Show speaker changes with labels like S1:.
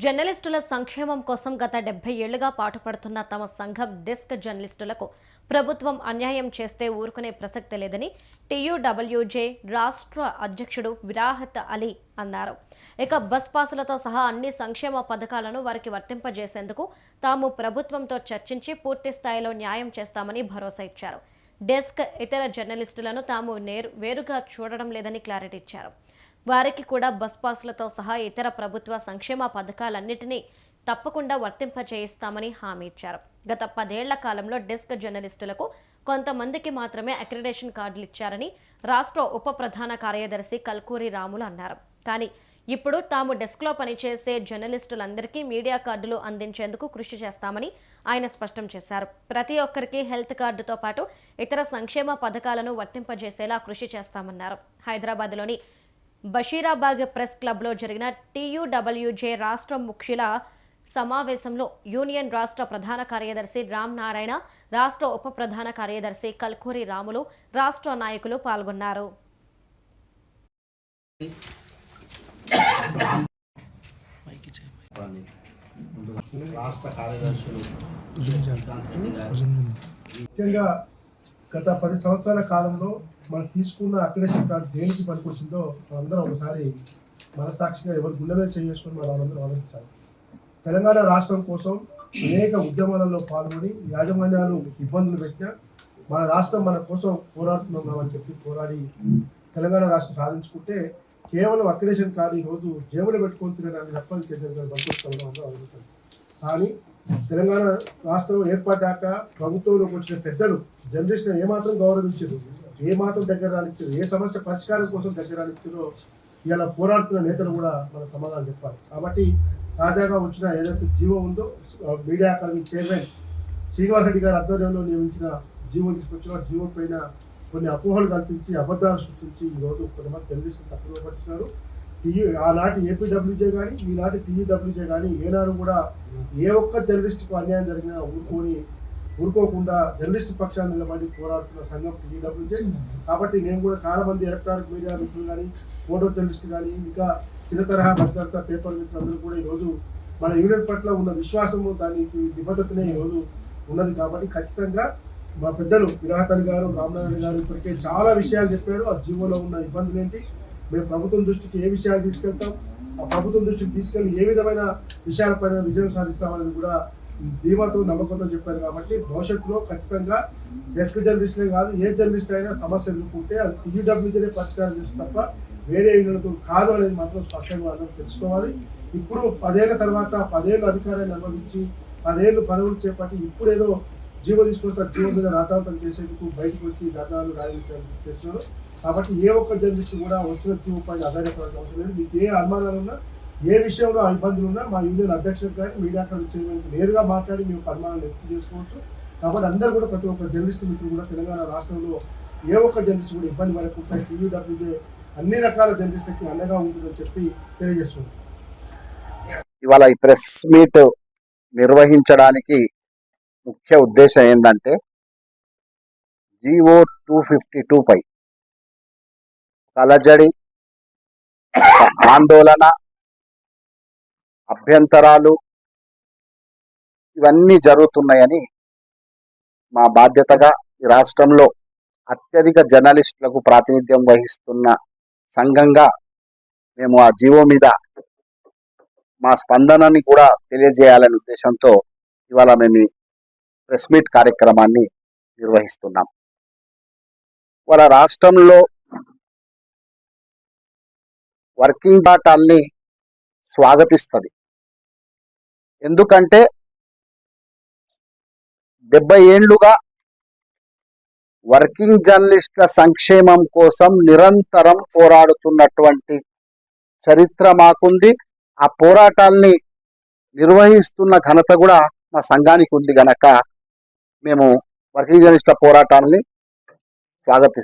S1: జర్నలిస్టుల సంక్షేమం కోసం గత 70 ఏళ్లుగా పాటుపడుతున్న తమ సంఘం డెస్క్ జర్నలిస్టులకు ప్రభుత్వం అన్యాయం చేస్తే ఊరుకునే ప్రసక్తి లేదని టీయూడబ్ల్యూజే రాష్ట్ర అధ్యక్షుడు విరాహత్ అలీ అన్నారు. ఇక బస్ పాసులతో సహా అన్ని సంక్షేమ పథకాలను వారికి వర్తింపజేసేందుకు తాము ప్రభుత్వంతో చర్చించి పూర్తి స్థాయిలో న్యాయం చేస్తామని భరోసా ఇచ్చారు. డెస్క్ ఇతర జర్నలిస్టులను తాము వేరుగా చూడడం లేదని క్లారిటీ ఇచ్చారు. వారికి కూడా బస్ పాసులతో సహా ఇతర ప్రభుత్వ సంక్షేమ పథకాలన్నింటినీ తప్పకుండా వర్తింపజేయిస్తామని హామీ ఇచ్చారు. గత 10 ఏళ్ల కాలంలో డెస్క్ జర్నలిస్టులకు కొంతమందికి మాత్రమే అక్రిడేషన్ కార్డులు ఇచ్చారని రాష్ట్ర ఉప ప్రధాన కార్యదర్శి కల్కూరి రాములు అన్నారు. కానీ ఇప్పుడు తాము డెస్క్లో పనిచేసే జర్నలిస్టులందరికీ మీడియా కార్డులు అందించేందుకు కృషి చేస్తామని ఆయన స్పష్టం చేశారు. ప్రతి ఒక్కరికి హెల్త్ కార్డుతో పాటు ఇతర సంక్షేమ పథకాలను వర్తింపజేసేలా కృషి చేస్తామన్నారు. హైదరాబాద్లోని బషీరాబాద్ ప్రెస్ క్లబ్లో జరిగిన టీయూడబ్ల్యూజే రాష్ట్ర ముఖ్యుల సమావేశంలో యూనియన్ రాష్ట్ర ప్రధాన కార్యదర్శి రామ్ నారాయణ, రాష్ట్ర ఉప ప్రధాన కార్యదర్శి కల్కూరి రాములు, రాష్ట్ర నాయకులు పాల్గొన్నారు.
S2: ముఖ్యంగా గత 10 సంవత్సరాల కాలంలో మనం తీసుకున్న అక్రిడేషన్ కార్డు దేనికి పనికొచ్చిందో మనందరం ఒకసారి మనసాక్షిగా ఎవరు గుండె మీద చేసుకుని వాళ్ళందరూ ఆలోచించాలి. తెలంగాణ రాష్ట్రం కోసం అనేక ఉద్యమాలలో పాల్గొని యాజమాన్యాలు ఇబ్బందులు పెట్టినా మన రాష్ట్రం మన కోసం పోరాడుతున్నామని చెప్పి పోరాడి తెలంగాణ రాష్ట్రం సాధించుకుంటే కేవలం అక్రిడేషన్ కార్డు ఈరోజు జేబులో పెట్టుకొని తినడానికి తప్ప పనికొస్తామని. కానీ తెలంగాణ రాష్ట్రం ఏర్పడ్డాక ప్రభుత్వంలోకి వచ్చిన పెద్దలు జర్నలిస్టులను ఏమాత్రం గౌరవించారు, ఏమాత్రం దగ్గర రానిచ్చారు, ఏ సమస్య పరిష్కారం కోసం దగ్గర రానిచ్చారో ఇలా పోరాడుతున్న నేతలు కూడా మన సమాధానం చెప్పాలి. కాబట్టి తాజాగా వచ్చిన ఏదైతే జీవో ఉందో media academy chairman Srinivas Reddy గారి ఆధ్వర్యంలో నియమించిన జీవో తీసుకొచ్చిన జీవో పైన కొన్ని అపోహలు కల్పించి అబద్ధాలు సృష్టించి ఈరోజు కొంతమంది జర్నలిస్టులు తప్పులో పడుతున్నారు. ఆనాటి ఏపీడబ్ల్యూజే కానీ ఈనాటి టీయూడబ్ల్యూజే కానీ ఏనాడు కూడా ఏ ఒక్క జర్నలిస్టుకు అన్యాయం జరిగినా ఊరుకోకుండా జర్నలిస్టు పక్షాన్ని నిలబడి పోరాడుతున్న సంఘం టీయూడబ్ల్యూజే. కాబట్టి నేను కూడా చాలా మంది ఎలక్ట్రానిక్ మీడియా మిత్రులు కానీ, ఫోటో జర్నలిస్టులు కానీ, ఇంకా చిన్న తరహా భద్రత పేపర్ మిత్రులందరూ కూడా ఈరోజు మన యూనియన్ పట్ల ఉన్న విశ్వాసము, దానికి నిబద్ధతనే ఈరోజు ఉన్నది. కాబట్టి ఖచ్చితంగా మా పెద్దలు విరాహత్ అలీ గారు, రామనారాయణ గారు ఇప్పటికే చాలా విషయాలు చెప్పారు. ఆ జీవోలో ఉన్న ఇబ్బందులు ఏంటి, మేము ప్రభుత్వం దృష్టికి ఏ విషయాలు తీసుకెళ్తాం, ఆ ప్రభుత్వం దృష్టికి తీసుకెళ్లి ఏ విధమైన విషయాలపైన విజయం సాధిస్తామనేది కూడా ధీమాతో నమ్మకంతో చెప్పారు. కాబట్టి భవిష్యత్తులో ఖచ్చితంగా డెస్క్ జర్నలిస్టులే కాదు, ఏ జర్నలిస్ట్ అయినా సమస్య ఎదుర్కొంటే అది టీయూడబ్ల్యూజే పరిష్కారం చేస్తుంది తప్ప వేరే యూనియన్లతో కాదు అనేది మాత్రం స్పష్టంగా అందరూ తెలుసుకోవాలి. ఇప్పుడు 10 ఏళ్ల తర్వాత 10 ఏళ్ళు అధికారాన్ని అనుభవించి 10 ఏళ్ళు పదవులు చేపట్టి ఇప్పుడు ఏదో జీవో తీసుకొస్తారు, జీవో మీద రాతాంతం చేసేందుకు బయటకు వచ్చి ధర్నాలు రాయించడానికి చేస్తున్నారు. కాబట్టి ఏ ఒక్క జర్నలిస్ట్ కూడా వచ్చిన జీవో పైన ఆధారపడాల్సిన అవసరం లేదు. మీకు ఏ అనుమానాలు ఉన్నా, ఏ విషయంలో ఇబ్బందులు ఉన్నా మా యూనియన్ అధ్యక్షుడు కానీ మీడియా చైర్మన్కి నేరుగా మాట్లాడి మీ యొక్క అనుమానాలు వ్యక్తం చేసుకోవచ్చు. కాబట్టి అందరూ కూడా ప్రతి ఒక్క జర్నలిస్ట్ మిత్రులు కూడా తెలంగాణ రాష్ట్రంలో ఏ ఒక్క జర్నలిస్ట్ కూడా ఇబ్బంది పడకుండా టీయూడబ్ల్యూజే అన్ని రకాల జర్నలిస్టులకి అండగా ఉంటుందని చెప్పి తెలియజేస్తున్నాం.
S3: ఇవాళ ఈ ప్రెస్ మీట్ నిర్వహించడానికి ముఖ్య ఉద్దేశం ఏంటంటే జీవో 252 పై కలజడి, ఆందోళన, అభ్యంతరాలు ఇవన్నీ జరుగుతున్నాయని మా బాధ్యతగా ఈ రాష్ట్రంలో అత్యధిక జర్నలిస్టులకు ప్రాతినిధ్యం వహిస్తున్న సంఘంగా మేము ఆ జీవో మీద మా స్పందనని కూడా తెలియజేయాలనే ఉద్దేశంతో ఇవాళ మేము ఈ ప్రెస్ మీట్ కార్యక్రమాన్ని నిర్వహిస్తున్నాం. వాళ్ళ రాష్ట్రంలో వర్కింగ్ పార్టీని స్వాగతిస్తుంది. ఎందుకంటే 70 ఏళ్లుగా వర్కింగ్ జర్నలిస్టుల సంక్షేమం కోసం నిరంతరం పోరాడుతున్నటువంటి చరిత్ర మాకుంది. ఆ పోరాటాల్ని నిర్వహిస్తున్న ఘనత కూడా మా సంఘానికి ఉంది గనక మేము వర్కింగ్ జర్నలిస్టుల పోరాటాన్ని స్వాగతిస్తున్నాం.